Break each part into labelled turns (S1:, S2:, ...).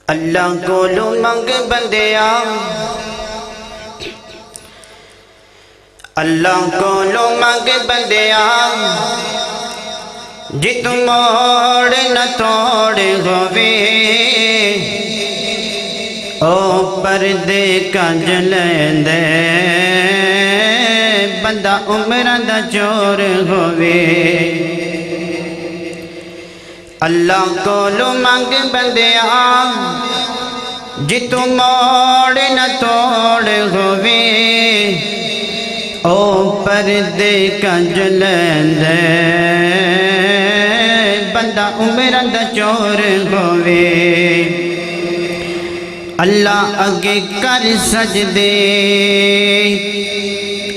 S1: اللہ کولو منگ بندیا، اللہ کولو منگ بندیا، جی تو موڑ نہ توڑ ہووے، او پردے کنج لیندے بندہ عمرہ دا چور ہووے۔ اللہ کولو منگ بندیا، جی تو موڑ نہ توڑ ہووے، او پردے کنج لیندے بندہ عمرہ دا چور ہووے۔ اللہ اگے کر سجدے،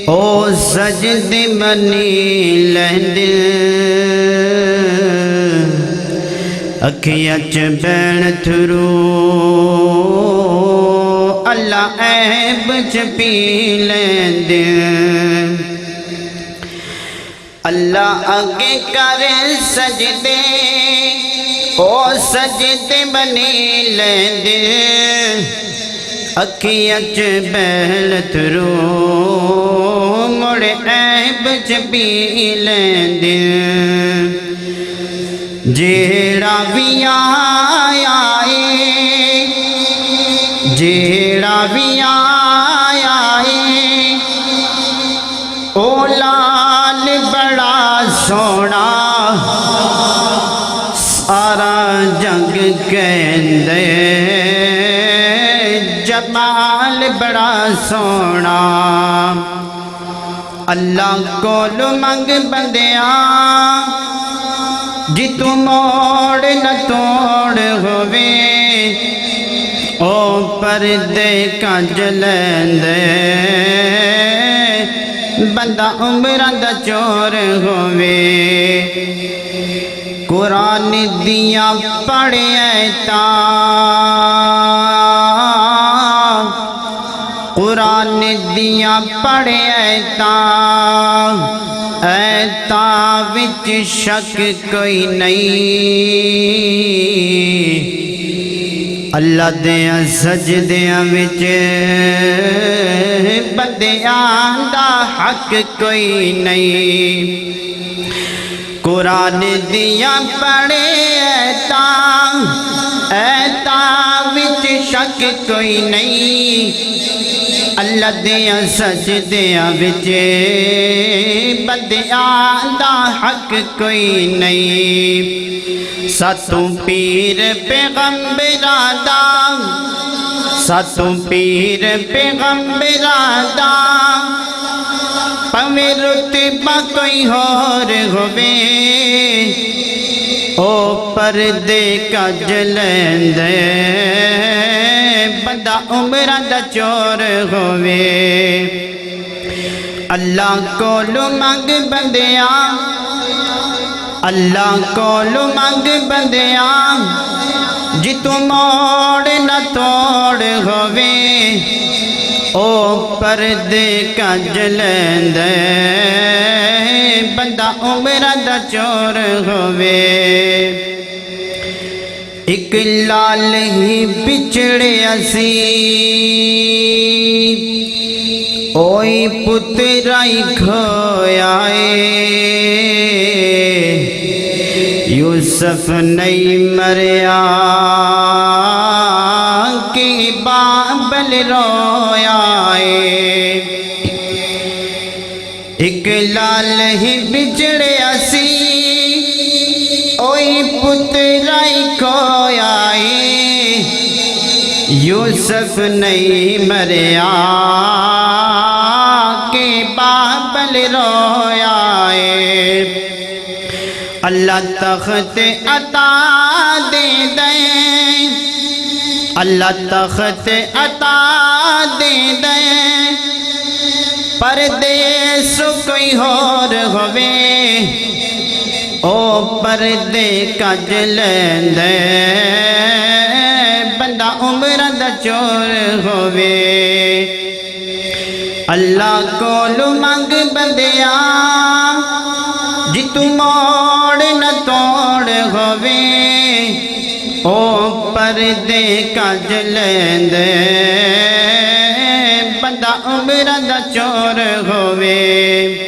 S1: او سجدے منی لیندے، اکھیاں چ بین تھرو اللہ عیب چ پی لیندے۔ اللہ اگے کر سجدے، او سجدے بنی لیندے، اکھیاں چ بین تھرو مڑ عیب چ پی لیندے۔ جیڑا بھی آیا ہے، جیڑا بھی آیا ہے، او لال بڑا سونا، سارا جگ کہندے جمال بڑا سونا۔ اللہ کولو منگ بندیا، جی تو موڑ نہ توڑ ہووے، او پردے کنج لیندے بندہ عمرہ دا چور ہووے۔ قرآن دیاں پڑھے ایتاں، قرآن دیاں پڑھے ایتاں، ایتاں وچ شک کوئی نہیں، اللہ دیاں سجدیاں وچ بندیاں دا حق کوئی نہیں۔ قرآن دیاں پڑھے ایتاں، ایتاں وچ شک کوئی نہیں، اللہ دیاں سجدیاں وچ بندیاں دا حق کوئی نہیں۔ ساتوں پیر پیغمبراں دا، ساتوں پیر پیغمبراں دا، پویں رتبہ کوئی ہور ہووے، او پردے کنج لیندے بندہ عمرہ دا چور ہووے۔ اللہ کولو منگ بندیا، اللہ کولو منگ بندیا، جی تو موڑ نہ توڑ ہووے، او پردے کنج لیندے بندہ عمرہ دا چور ہووے۔ ایک لال ہی بچڑے اسی، اوئی پترائی کھویا اے، یوسف نہیں مریا کہ بابل رویا اے۔ ایک لال ہی بچڑے اسی، اوئی پترائی کھویا اے، یوسف نہیں مریا کہ بابل رویا اے۔ اللہ تخت عطا دے دیں، اللہ تخت عطا دے دیں، پردیس کوئی ہور ہووے، او پردے کنج لیندے بندہ عمرہ دا چور ہووے۔ اللہ کولو منگ بندیا، جی تو موڑ نہ توڑ ہووے، او پردے کج لیندے بندہ عمر دا چور ہووے